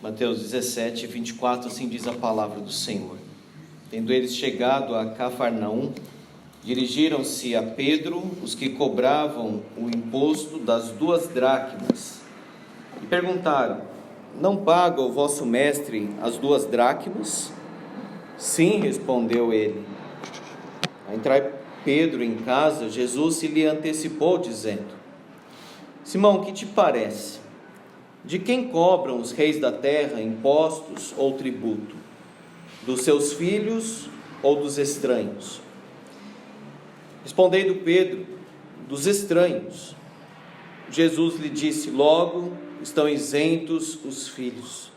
Mateus 17, 24, assim diz a palavra do Senhor. Tendo eles chegado a Cafarnaum, dirigiram-se a Pedro os que cobravam o imposto das 2 dracmas e perguntaram: não paga o vosso mestre as 2 dracmas? Sim, respondeu ele. Ao entrar Pedro em casa, Jesus se lhe antecipou, dizendo: Simão, que te parece? De quem cobram os reis da terra impostos ou tributo? Dos seus filhos ou dos estranhos? Respondendo Pedro: dos estranhos. Jesus lhe disse: logo estão isentos os filhos.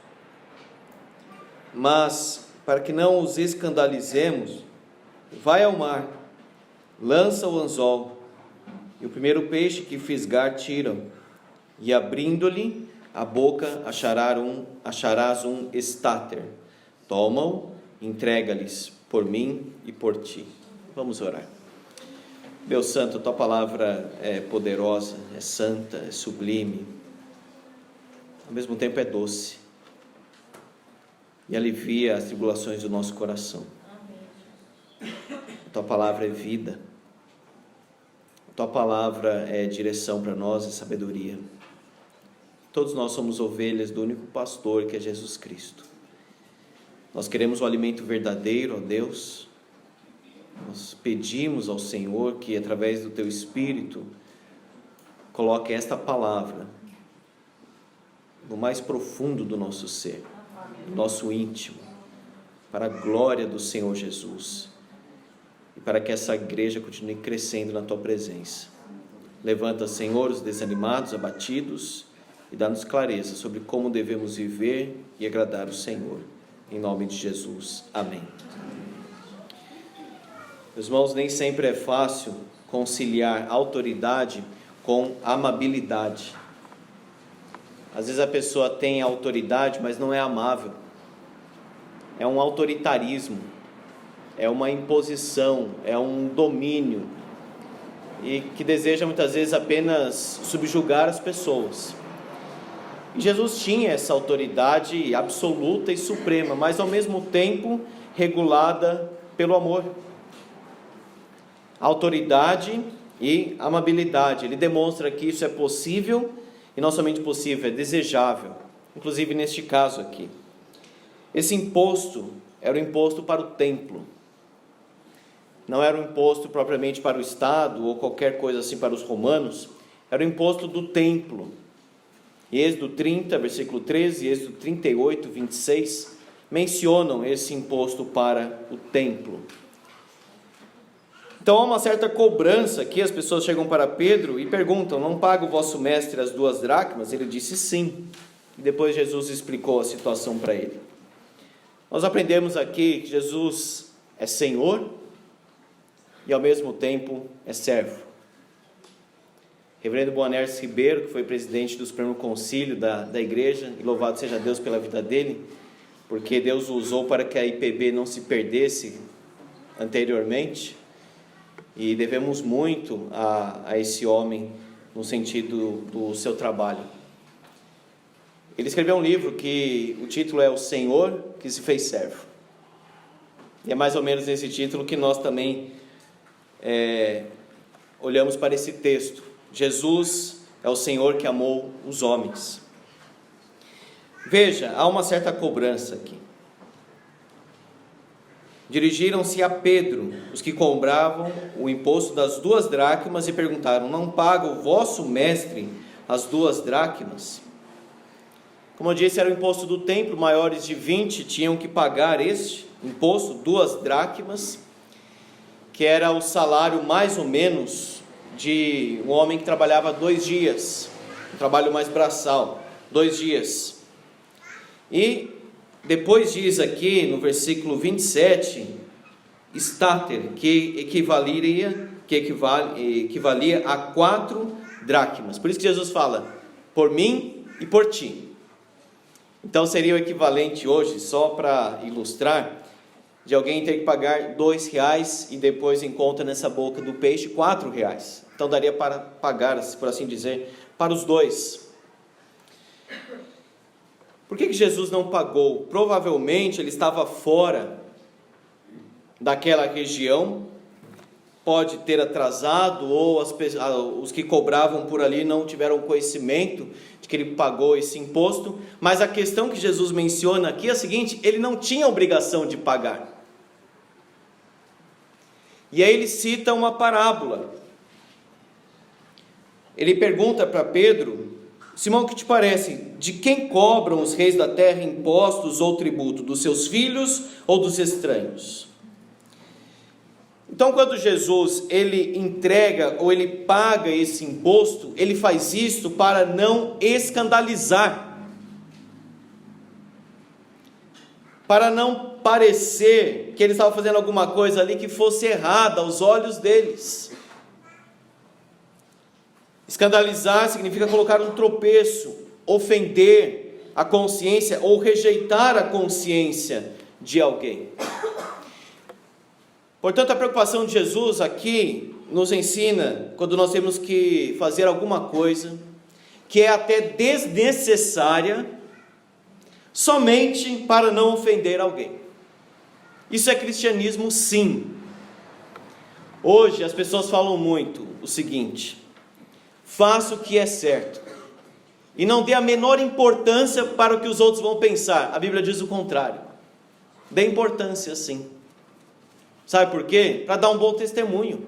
Mas, para que não os escandalizemos, vai ao mar, lança o anzol, e o primeiro peixe que fisgar tiram, e abrindo-lhe a boca acharás um estáter. Toma-o, entrega-lhes por mim e por ti. Vamos orar. Meu santo, tua palavra é poderosa, é santa, é sublime, ao mesmo tempo é doce e alivia as tribulações do nosso coração. Tua palavra é vida, tua palavra é direção para nós, é sabedoria. Todos nós somos ovelhas do único pastor, que é Jesus Cristo. Nós queremos o alimento verdadeiro, ó Deus. Nós pedimos ao Senhor que, através do teu Espírito, coloque esta palavra no mais profundo do nosso ser, no nosso íntimo, para a glória do Senhor Jesus e para que essa igreja continue crescendo na tua presença. Levanta, Senhor, os desanimados, abatidos, e dá-nos clareza sobre como devemos viver e agradar o Senhor. Em nome de Jesus. Amém. Meus irmãos, nem sempre é fácil conciliar autoridade com amabilidade. Às vezes a pessoa tem autoridade, mas não é amável. É um autoritarismo, é uma imposição, é um domínio, e que deseja muitas vezes apenas subjugar as pessoas. E Jesus tinha essa autoridade absoluta e suprema, mas ao mesmo tempo regulada pelo amor. Autoridade e amabilidade. Ele demonstra que isso é possível, e não somente possível, é desejável. Inclusive neste caso aqui. Esse imposto era o imposto para o templo. Não era um imposto propriamente para o Estado ou qualquer coisa assim para os romanos. Era o imposto do templo. Êxodo 30, versículo 13, e Êxodo 38, 26, mencionam esse imposto para o templo. Então há uma certa cobrança aqui, as pessoas chegam para Pedro e perguntam: não paga o vosso mestre as 2 dracmas? Ele disse sim, e depois Jesus explicou a situação para ele. Nós aprendemos aqui que Jesus é Senhor e ao mesmo tempo é servo. Reverendo Boanerges Ribeiro, que foi presidente do Supremo Concílio da igreja, e louvado seja Deus pela vida dele, porque Deus o usou para que a IPB não se perdesse anteriormente, e devemos muito a esse homem no sentido do seu trabalho. Ele escreveu um livro que o título é O Senhor que se fez servo, e é mais ou menos nesse título que nós também olhamos para esse texto. Jesus é o Senhor que amou os homens. Veja, há uma certa cobrança aqui. Dirigiram-se a Pedro os que cobravam o imposto das 2 dracmas e perguntaram: não paga o vosso mestre as 2 dracmas? Como eu disse, era o imposto do templo. Maiores de 20 tinham que pagar este imposto, 2 dracmas, que era o salário mais ou menos de um homem que trabalhava 2 dias, um trabalho mais braçal, 2 dias. E depois diz aqui no versículo 27, estáter, que equivalia a 4 dracmas. Por isso que Jesus fala: por mim e por ti. Então seria o equivalente hoje, só para ilustrar, de alguém ter que pagar R$2 e depois encontra nessa boca do peixe R$4. Então daria para pagar, por assim dizer, para os 2. Por que Jesus não pagou? Provavelmente ele estava fora daquela região, pode ter atrasado, ou os que cobravam por ali não tiveram conhecimento de que ele pagou esse imposto, mas a questão que Jesus menciona aqui é a seguinte: ele não tinha obrigação de pagar. E aí ele cita uma parábola. Ele pergunta para Pedro: Simão, o que te parece? De quem cobram os reis da terra impostos ou tributo? Dos seus filhos ou dos estranhos? Então, quando Jesus ele entrega ou ele paga esse imposto, ele faz isso para não escandalizar, para não parecer que ele estava fazendo alguma coisa ali que fosse errada aos olhos deles. Escandalizar significa colocar um tropeço, ofender a consciência ou rejeitar a consciência de alguém. Portanto, a preocupação de Jesus aqui nos ensina, quando nós temos que fazer alguma coisa que é até desnecessária, somente para não ofender alguém. Isso é cristianismo, sim. Hoje as pessoas falam muito o seguinte: faça o que é certo e não dê a menor importância para o que os outros vão pensar. A Bíblia diz o contrário. Dê importância, sim. Sabe por quê? Para dar um bom testemunho.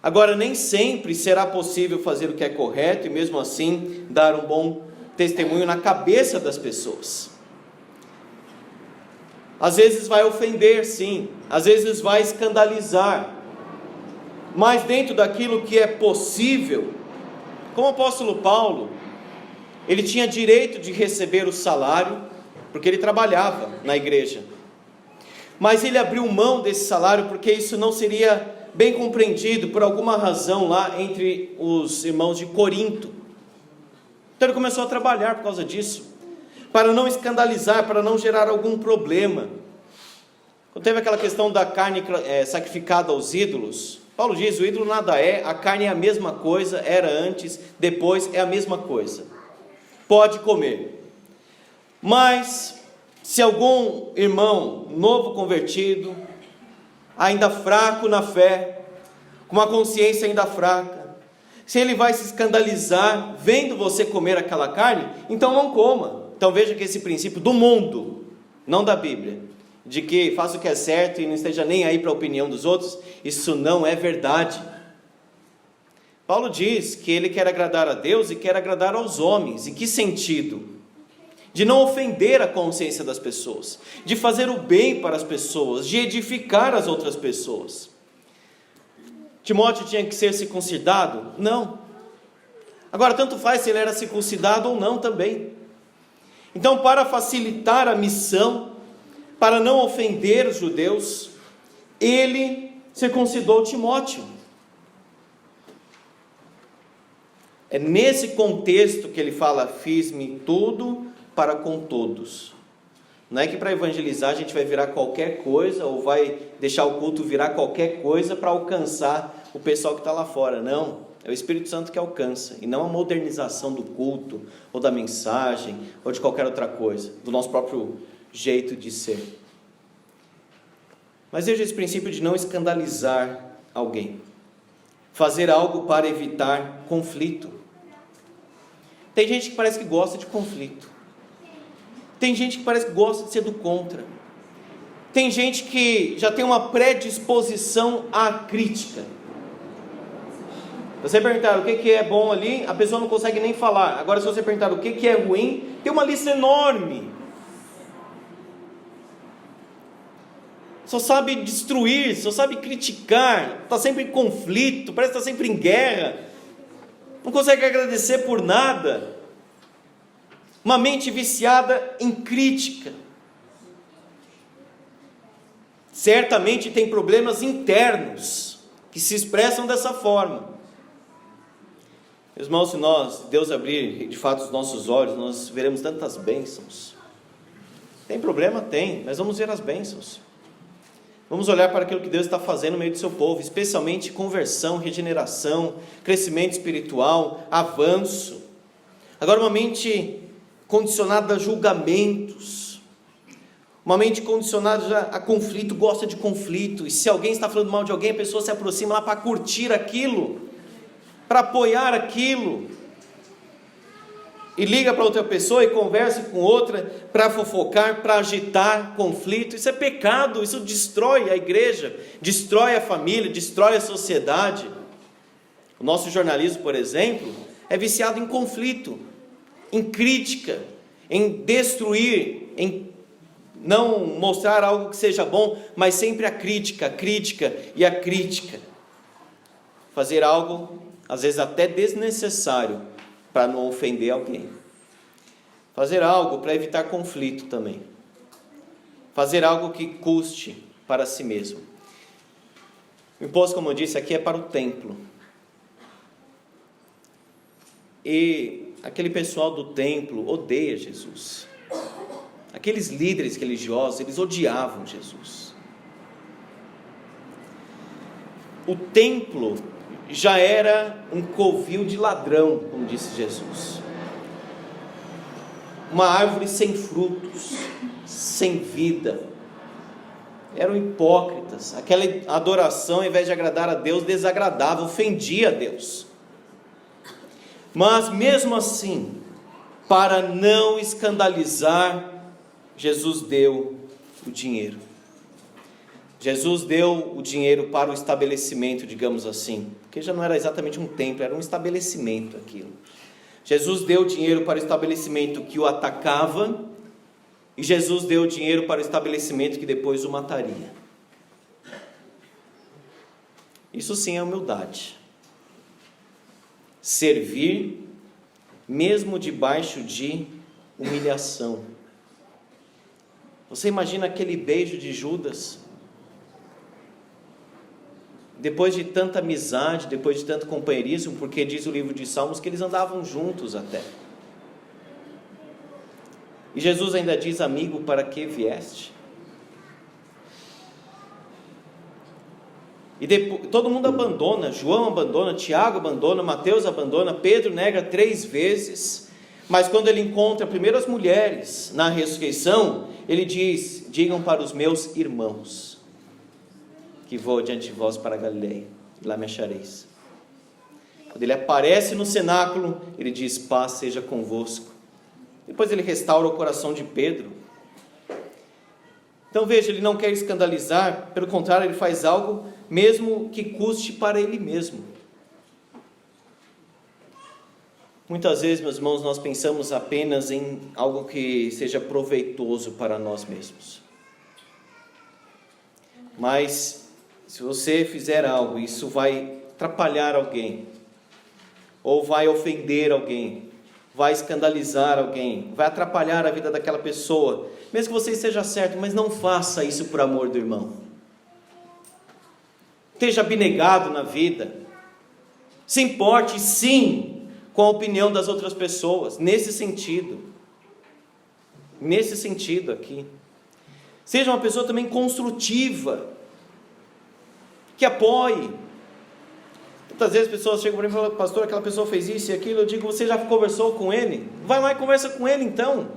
Agora, nem sempre será possível fazer o que é correto e mesmo assim dar um bom testemunho na cabeça das pessoas. Às vezes vai ofender, sim. Às vezes vai escandalizar. Mas dentro daquilo que é possível, como o apóstolo Paulo, ele tinha direito de receber o salário, porque ele trabalhava na igreja. Mas ele abriu mão desse salário porque isso não seria bem compreendido por alguma razão lá entre os irmãos de Corinto. Então ele começou a trabalhar por causa disso, para não escandalizar, para não gerar algum problema. Quando teve aquela questão da carne sacrificada aos ídolos, Paulo diz: o ídolo nada é, a carne é a mesma coisa, era antes, depois é a mesma coisa. Pode comer. Mas se algum irmão novo convertido, ainda fraco na fé, com uma consciência ainda fraca, se ele vai se escandalizar vendo você comer aquela carne, então não coma. Então veja que esse princípio do mundo, não da Bíblia, de que faça o que é certo e não esteja nem aí para a opinião dos outros, isso não é verdade. Paulo diz que ele quer agradar a Deus e quer agradar aos homens. Em que sentido? De não ofender a consciência das pessoas, de fazer o bem para as pessoas, de edificar as outras pessoas. Timóteo tinha que ser circuncidado? Não. Agora, tanto faz se ele era circuncidado ou não também. Então, para facilitar a missão, para não ofender os judeus, ele circuncidou Timóteo. É nesse contexto que ele fala: fiz-me tudo para com todos. Não é que para evangelizar a gente vai virar qualquer coisa, ou vai deixar o culto virar qualquer coisa para alcançar o pessoal que está lá fora. Não, é o Espírito Santo que alcança, e não a modernização do culto, ou da mensagem, ou de qualquer outra coisa, do nosso próprio jeito de ser. Mas veja esse princípio de não escandalizar alguém, fazer algo para evitar conflito. Tem gente que parece que gosta de conflito. Tem gente que parece que gosta de ser do contra. Tem gente que já tem uma predisposição à crítica. Se você perguntar o que é bom ali, a pessoa não consegue nem falar. Agora, se você perguntar o que é ruim, tem uma lista enorme. Só sabe destruir, só sabe criticar, está sempre em conflito, parece que está sempre em guerra. Não consegue agradecer por nada. Uma mente viciada em crítica. Certamente tem problemas internos que se expressam dessa forma. Meus irmãos, se Deus abrir de fato os nossos olhos, nós veremos tantas bênçãos. Tem problema? Tem, mas vamos ver as bênçãos. Vamos olhar para aquilo que Deus está fazendo no meio do seu povo, especialmente conversão, regeneração, crescimento espiritual, avanço. Agora, uma mente condicionada a julgamentos, uma mente condicionada a conflito, gosta de conflito, e se alguém está falando mal de alguém, a pessoa se aproxima lá para curtir aquilo, para apoiar aquilo, e liga para outra pessoa e conversa com outra para fofocar, para agitar conflito. Isso é pecado, isso destrói a igreja, destrói a família, destrói a sociedade. O nosso jornalismo, por exemplo, é viciado em conflito, em crítica, em destruir, em não mostrar algo que seja bom, mas sempre a crítica e a crítica. Fazer algo, às vezes até desnecessário, para não ofender alguém. Fazer algo para evitar conflito também. Fazer algo que custe para si mesmo. O imposto, como eu disse, aqui é para o templo. E aquele pessoal do templo odeia Jesus. Aqueles líderes religiosos, eles odiavam Jesus. O templo já era um covil de ladrão, como disse Jesus. Uma árvore sem frutos, sem vida. Eram hipócritas. Aquela adoração, ao invés de agradar a Deus, desagradava, ofendia a Deus. Mas mesmo assim, para não escandalizar, Jesus deu o dinheiro. Jesus deu o dinheiro para o estabelecimento, digamos assim, porque já não era exatamente um templo, era um estabelecimento aquilo. Jesus deu o dinheiro para o estabelecimento que o atacava, e Jesus deu o dinheiro para o estabelecimento que depois o mataria. Isso sim é humildade. Servir, mesmo debaixo de humilhação. Você imagina aquele beijo de Judas? Depois de tanta amizade, depois de tanto companheirismo, porque diz o livro de Salmos que eles andavam juntos até. E Jesus ainda diz: amigo, para que vieste? E depois, todo mundo abandona, João abandona, Tiago abandona, Mateus abandona, Pedro nega 3 vezes, mas quando ele encontra primeiro as mulheres na ressurreição, ele diz: digam para os meus irmãos que vou diante de vós para Galileia, e lá me achareis. Quando ele aparece no cenáculo, ele diz: paz seja convosco. Depois ele restaura o coração de Pedro. Então veja, ele não quer escandalizar, pelo contrário, ele faz algo mesmo que custe para ele mesmo. Muitas vezes, meus irmãos, nós pensamos apenas em algo que seja proveitoso para nós mesmos. Mas se você fizer algo, isso vai atrapalhar alguém, ou vai ofender alguém, vai escandalizar alguém, vai atrapalhar a vida daquela pessoa, mesmo que você esteja certo, mas não faça isso por amor do irmão. Esteja abnegado na vida, se importe sim com a opinião das outras pessoas, nesse sentido aqui. Seja uma pessoa também construtiva, que apoie. Muitas vezes as pessoas chegam para mim e falam: pastor, aquela pessoa fez isso e aquilo. Eu digo: você já conversou com ele? Vai lá e conversa com ele então.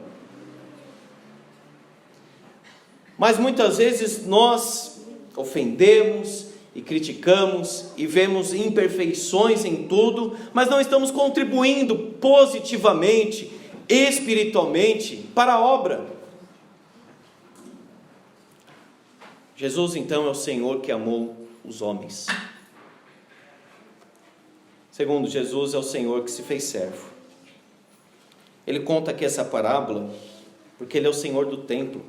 Mas muitas vezes nós ofendemos e criticamos e vemos imperfeições em tudo, mas não estamos contribuindo positivamente, espiritualmente para a obra. Jesus então é o Senhor que amou os homens. Segundo, Jesus é o Senhor que se fez servo. Ele conta aqui essa parábola porque Ele é o Senhor do templo.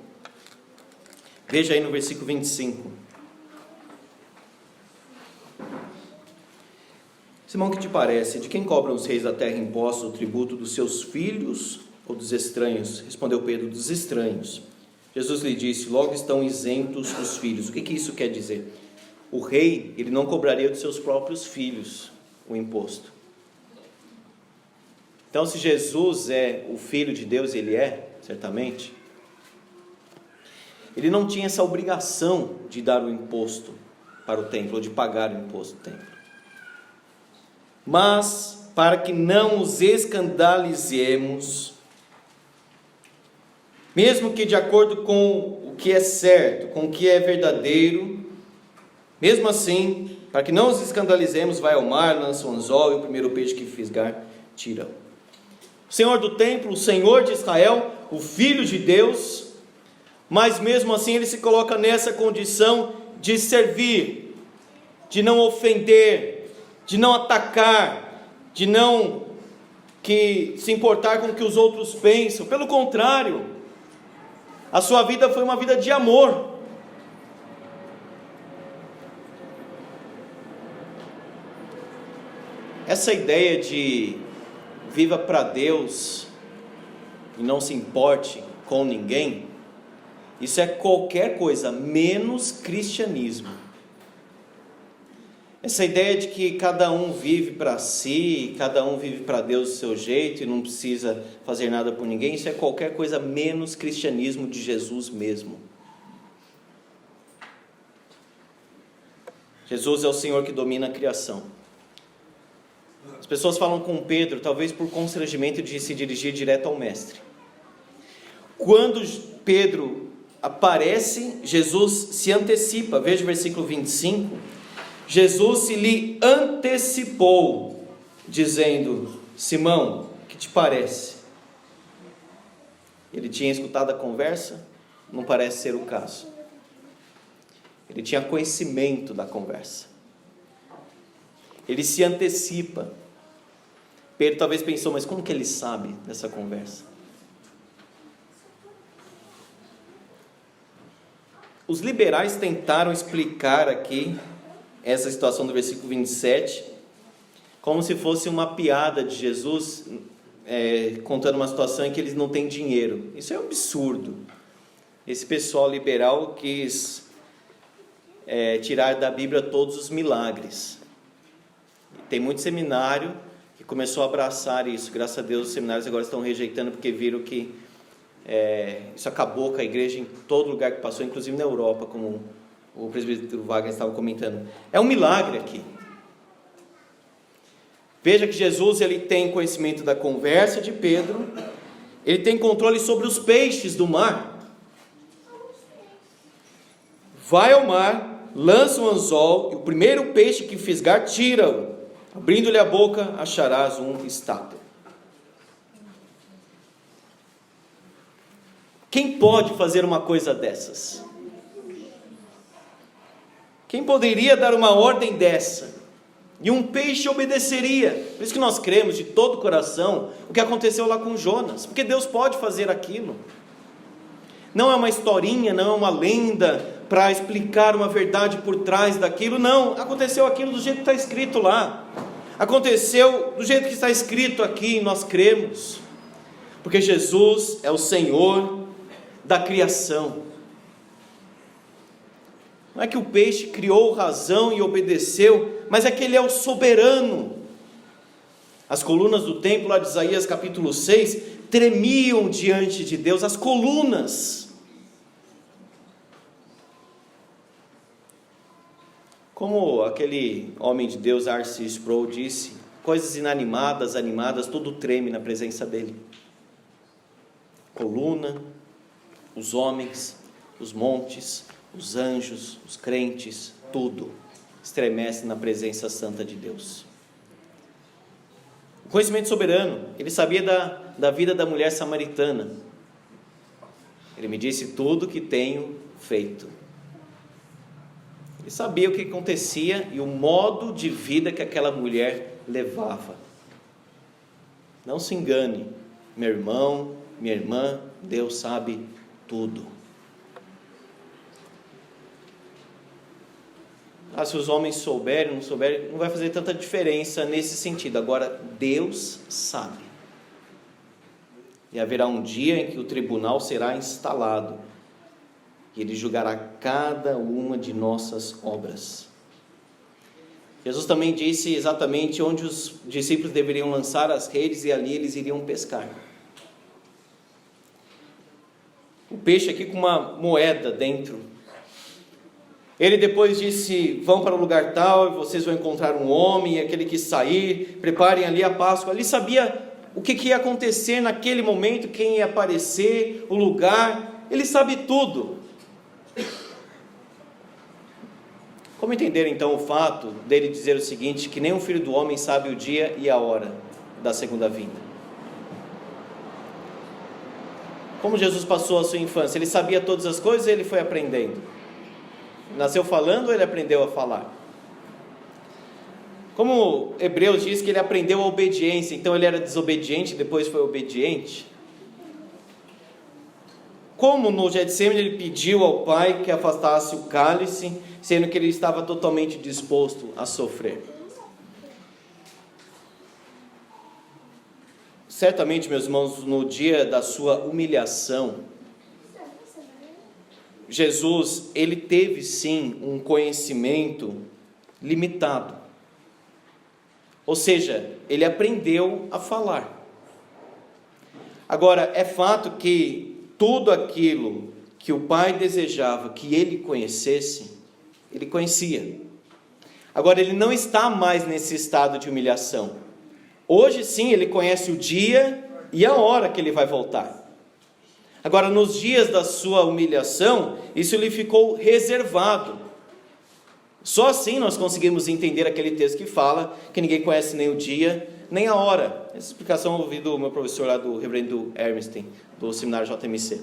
Veja aí no versículo 25. Simão, que te parece? De quem cobram os reis da terra impostos ou tributo, dos seus filhos ou dos estranhos? Respondeu Pedro: dos estranhos. Jesus lhe disse: logo estão isentos os filhos. O que isso quer dizer? O rei, ele não cobraria dos seus próprios filhos o imposto. Então, se Jesus é o Filho de Deus, ele é, certamente, ele não tinha essa obrigação de dar o imposto para o templo, ou de pagar o imposto do templo. Mas, para que não os escandalizemos, mesmo que de acordo com o que é certo, com o que é verdadeiro, mesmo assim, para que não nos escandalizemos, vai ao mar, lança o anzol, e o primeiro peixe que fisgar, tira. O Senhor do templo, o Senhor de Israel, o Filho de Deus, mas mesmo assim ele se coloca nessa condição de servir, de não ofender, de não atacar, de não se importar com o que os outros pensam. Pelo contrário, a sua vida foi uma vida de amor. Essa ideia de viva para Deus e não se importe com ninguém, isso é qualquer coisa menos cristianismo. Essa ideia de que cada um vive para si, cada um vive para Deus do seu jeito e não precisa fazer nada por ninguém, isso é qualquer coisa menos cristianismo de Jesus mesmo. Jesus é o Senhor que domina a criação. As pessoas falam com Pedro, talvez por constrangimento de se dirigir direto ao Mestre. Quando Pedro aparece, Jesus se antecipa. Veja o versículo 25. Jesus se lhe antecipou, dizendo: Simão, o que te parece? Ele tinha escutado a conversa? Não parece ser o caso. Ele tinha conhecimento da conversa. Ele se antecipa. Pedro talvez pensou, mas como que ele sabe dessa conversa? Os liberais tentaram explicar aqui essa situação do versículo 27 como se fosse uma piada de Jesus contando uma situação em que eles não têm dinheiro. Isso é um absurdo. Esse pessoal liberal quis tirar da Bíblia todos os milagres. Tem muito seminário que começou a abraçar isso. Graças a Deus os seminários agora estão rejeitando, porque viram que isso acabou com a igreja em todo lugar que passou, inclusive na Europa, como o presbítero Wagner estava comentando. É um milagre aqui. Veja que Jesus ele tem conhecimento da conversa de Pedro, ele tem controle sobre os peixes do mar. Vai ao mar, lança um anzol, e o primeiro peixe que fisgar, tira-o. Abrindo-lhe a boca, acharás um estátuo. Quem pode fazer uma coisa dessas? Quem poderia dar uma ordem dessa? E um peixe obedeceria. Por isso que nós cremos de todo o coração o que aconteceu lá com Jonas, porque Deus pode fazer aquilo. Não é uma historinha, não é uma lenda para explicar uma verdade por trás daquilo. Não, aconteceu aquilo do jeito que está escrito lá. Aconteceu do jeito que está escrito aqui, nós cremos, porque Jesus é o Senhor da criação. Não é que o peixe criou razão e obedeceu, mas é que ele é o soberano. As colunas do templo lá de Isaías capítulo 6 tremiam diante de Deus, as colunas. Como aquele homem de Deus, R.C. Sproul, disse, coisas inanimadas, animadas, tudo treme na presença dele. Coluna, os homens, os montes, os anjos, os crentes, tudo estremece na presença santa de Deus. O conhecimento soberano, ele sabia da vida da mulher samaritana. Ele me disse tudo o que tenho feito. Ele sabia o que acontecia e o modo de vida que aquela mulher levava. Não se engane, meu irmão, minha irmã, Deus sabe tudo. Se os homens souberem, não souberem, não vai fazer tanta diferença nesse sentido. Agora, Deus sabe. E haverá um dia em que o tribunal será instalado. E Ele julgará cada uma de nossas obras. Jesus também disse exatamente onde os discípulos deveriam lançar as redes e ali eles iriam pescar. O peixe aqui com uma moeda dentro. Ele depois disse, vão para o lugar tal, e vocês vão encontrar um homem, e aquele que sair, preparem ali a Páscoa. Ele sabia o que ia acontecer naquele momento, quem ia aparecer, o lugar, ele sabe tudo. Como entender então o fato dele dizer o seguinte, que nem o Filho do Homem sabe o dia e a hora da segunda vinda? Como Jesus passou a sua infância? Ele sabia todas as coisas e ele foi aprendendo? Nasceu falando ou ele aprendeu a falar? Como Hebreus diz que ele aprendeu a obediência, então ele era desobediente e depois foi obediente? Como no Getsemane ele pediu ao Pai que afastasse o cálice, sendo que ele estava totalmente disposto a sofrer? Certamente, meus irmãos, no dia da sua humilhação, Jesus, ele teve sim um conhecimento limitado. Ou seja, ele aprendeu a falar. Agora, é fato que tudo aquilo que o Pai desejava que ele conhecesse, ele conhecia. Agora, ele não está mais nesse estado de humilhação. Hoje sim, ele conhece o dia e a hora que ele vai voltar. Agora, nos dias da sua humilhação, isso lhe ficou reservado. Só assim nós conseguimos entender aquele texto que fala que ninguém conhece nem o dia, nem a hora. Essa explicação eu ouvi do meu professor lá, do reverendo Ernstein, do seminário JMC.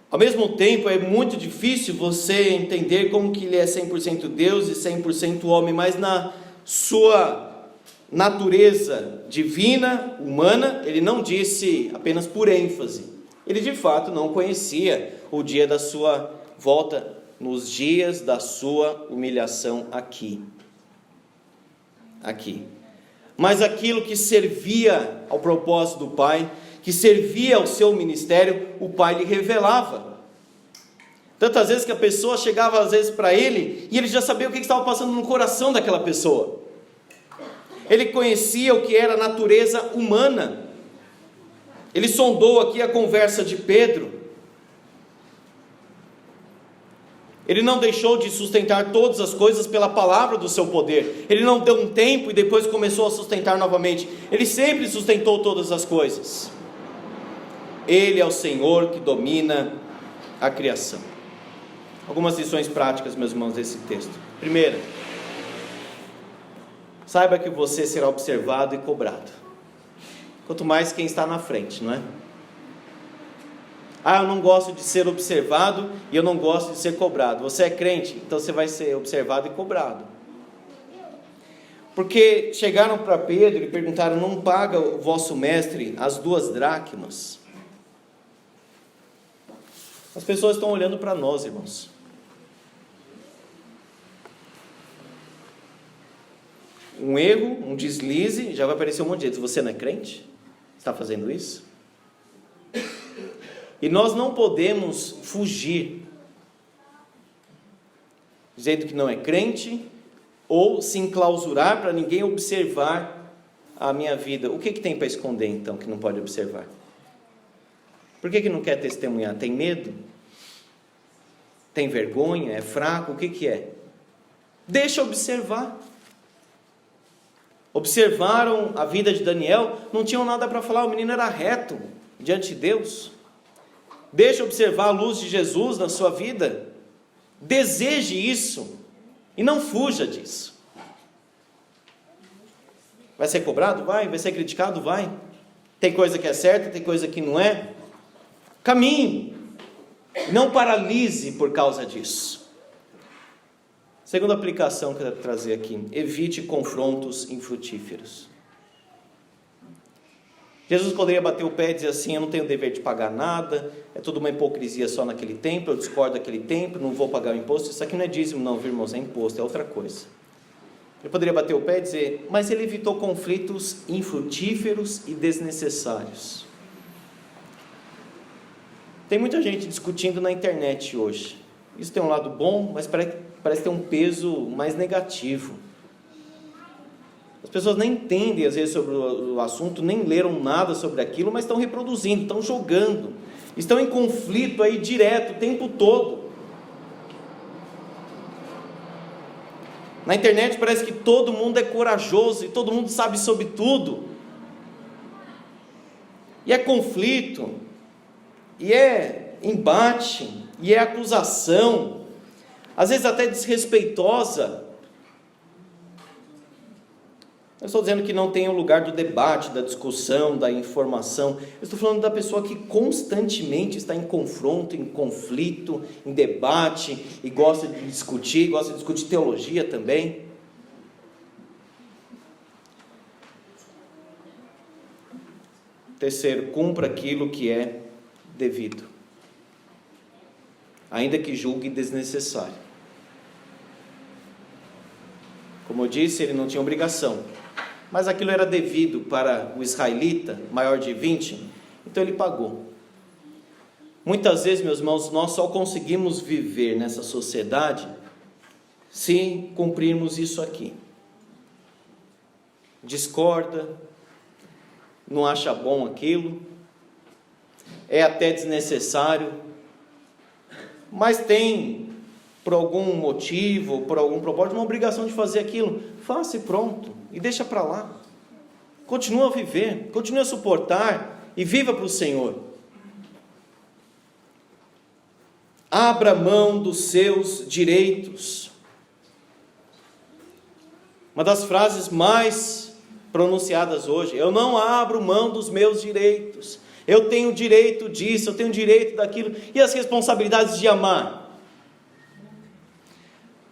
Ao mesmo tempo, é muito difícil você entender como que ele é 100% Deus e 100% homem, mas na sua natureza divina, humana, ele não disse apenas por ênfase. Ele de fato não conhecia o dia da sua volta, nos dias da sua humilhação aqui. Mas aquilo que servia ao propósito do Pai, que servia ao seu ministério, o Pai lhe revelava. Tantas vezes que a pessoa chegava às vezes para ele, e ele já sabia o que estava passando no coração daquela pessoa. Ele conhecia o que era a natureza humana. Ele sondou aqui a conversa de Pedro. Ele não deixou de sustentar todas as coisas pela palavra do seu poder. Ele não deu um tempo e depois começou a sustentar novamente. Ele sempre sustentou todas as coisas. Ele é o Senhor que domina a criação. Algumas lições práticas, meus irmãos, desse texto. Primeira, saiba que você será observado e cobrado. Quanto mais quem está na frente, não é? Eu não gosto de ser observado e eu não gosto de ser cobrado. Você é crente, então você vai ser observado e cobrado. Porque chegaram para Pedro e perguntaram: não paga o vosso mestre as 2 dracmas? As pessoas estão olhando para nós, irmãos. Um erro, um deslize, já vai aparecer um monte de gente. Você não é crente? Está fazendo isso? E nós não podemos fugir, dizendo que não é crente, ou se enclausurar para ninguém observar a minha vida. O que tem para esconder então, que não pode observar? Por que não quer testemunhar? Tem medo? Tem vergonha? É fraco? O que é? Deixa observar. Observaram a vida de Daniel, não tinham nada para falar, o menino era reto diante de Deus. Deixa observar a luz de Jesus na sua vida. Deseje isso e não fuja disso. Vai ser cobrado? Vai ser criticado? Vai. Tem coisa que é certa, tem coisa que não é. Caminhe. Não paralise por causa disso. Segunda aplicação que eu quero trazer aqui: evite confrontos infrutíferos. Jesus poderia bater o pé e dizer assim: eu não tenho dever de pagar nada, é tudo uma hipocrisia só naquele templo, eu discordo daquele templo, não vou pagar o imposto. Isso aqui não é dízimo não, viu, irmãos? É imposto, é outra coisa. Ele poderia bater o pé e dizer: mas ele evitou conflitos infrutíferos e desnecessários. Tem muita gente discutindo na internet hoje. Isso tem um lado bom, mas parece ter um peso mais negativo. As pessoas nem entendem às vezes sobre o assunto, nem leram nada sobre aquilo, mas estão reproduzindo, estão jogando, estão em conflito aí direto, o tempo todo. Na internet parece que todo mundo é corajoso e todo mundo sabe sobre tudo. E é conflito, e é embate, e é acusação, às vezes até desrespeitosa. Eu estou dizendo que não tem o lugar do debate, da discussão, da informação. Eu estou falando da pessoa que constantemente está em confronto, em conflito, em debate, e gosta de discutir teologia também. Terceiro, cumpra aquilo que é devido, ainda que julgue desnecessário. Como eu disse, ele não tinha obrigação, mas aquilo era devido para o israelita, maior de 20, então ele pagou. Muitas vezes, meus irmãos, nós só conseguimos viver nessa sociedade se cumprirmos isso aqui. Discorda, não acha bom aquilo, é até desnecessário, mas tem, por algum motivo, por algum propósito, uma obrigação de fazer aquilo. Faça e pronto, e deixa para lá. Continua a viver, continua a suportar e viva para o Senhor. Abra mão dos seus direitos. Uma das frases mais pronunciadas hoje: eu não abro mão dos meus direitos, eu tenho direito disso, eu tenho direito daquilo. E as responsabilidades de amar?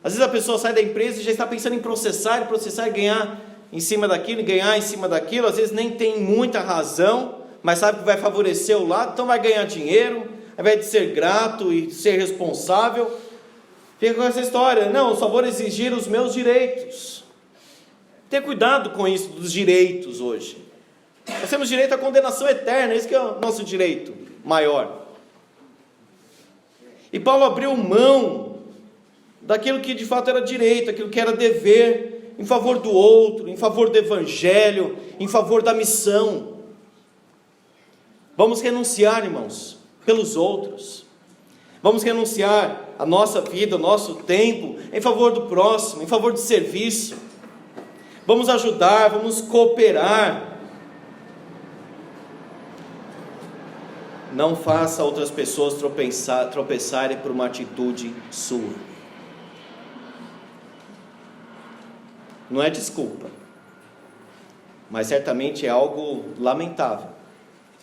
Às vezes a pessoa sai da empresa e já está pensando em processar e ganhar em cima daquilo, às vezes nem tem muita razão, mas sabe que vai favorecer o lado, então vai ganhar dinheiro, ao invés de ser grato e ser responsável, fica com essa história: não, eu só vou exigir os meus direitos. Tenha cuidado com isso dos direitos hoje. Nós temos direito à condenação eterna, esse que é o nosso direito maior. E Paulo abriu mão daquilo que de fato era direito, aquilo que era dever, em favor do outro, em favor do evangelho, em favor da missão. Vamos renunciar, irmãos, pelos outros. Vamos renunciar a nossa vida, o nosso tempo, em favor do próximo, em favor do serviço. Vamos ajudar, vamos cooperar. Não faça outras pessoas tropeçarem por uma atitude sua. Não é desculpa, mas certamente é algo lamentável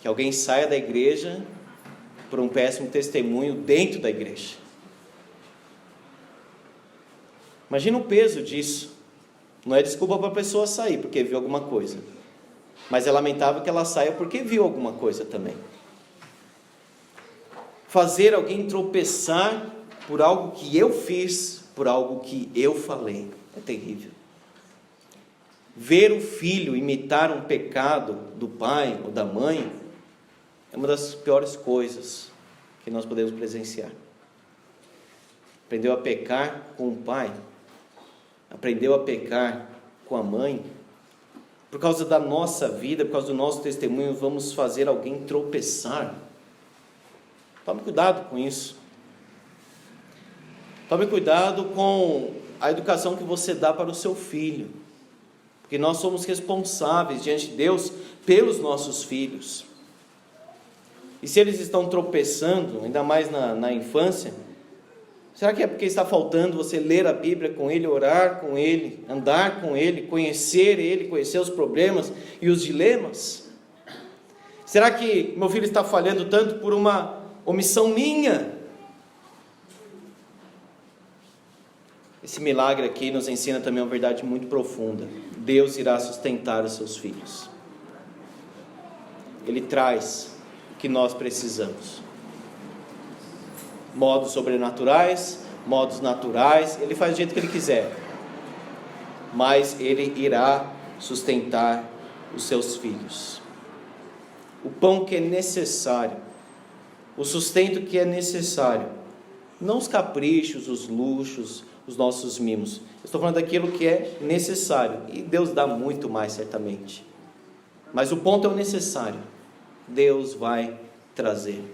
que alguém saia da igreja por um péssimo testemunho dentro da igreja. Imagina o peso disso. Não é desculpa para a pessoa sair porque viu alguma coisa, mas é lamentável que ela saia porque viu alguma coisa também. Fazer alguém tropeçar por algo que eu fiz, por algo que eu falei, é terrível. Ver o filho imitar um pecado do pai ou da mãe é uma das piores coisas que nós podemos presenciar. Aprendeu a pecar com o pai, aprendeu a pecar com a mãe. Por causa da nossa vida, por causa do nosso testemunho, vamos fazer alguém tropeçar. Tome cuidado com isso. Tome cuidado com a educação que você dá para o seu filho, porque nós somos responsáveis diante de Deus pelos nossos filhos. E se eles estão tropeçando, ainda mais na infância, será que é porque está faltando você ler a Bíblia com ele, orar com ele, andar com ele, conhecer os problemas e os dilemas? Será que meu filho está falhando tanto por uma omissão minha? Esse milagre aqui nos ensina também uma verdade muito profunda: Deus irá sustentar os seus filhos. Ele traz o que nós precisamos. Modos sobrenaturais, modos naturais, Ele faz do jeito que Ele quiser, mas Ele irá sustentar os seus filhos. O pão que é necessário, o sustento que é necessário, não os caprichos, os luxos, os nossos mimos. Estou falando daquilo que é necessário, e Deus dá muito mais certamente, mas o ponto é o necessário. Deus vai trazer.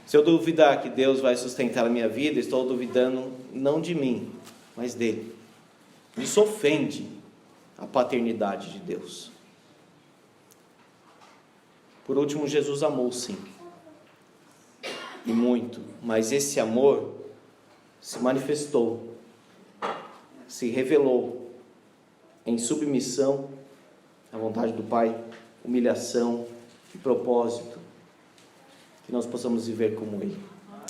Se eu duvidar que Deus vai sustentar a minha vida, estou duvidando não de mim, mas dele. Isso ofende a paternidade de Deus. Por último, Jesus amou sim, e muito, mas esse amor se manifestou, se revelou em submissão à vontade do Pai, humilhação e propósito, que nós possamos viver como Ele.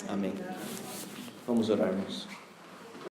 Amém. Vamos orar, irmãos.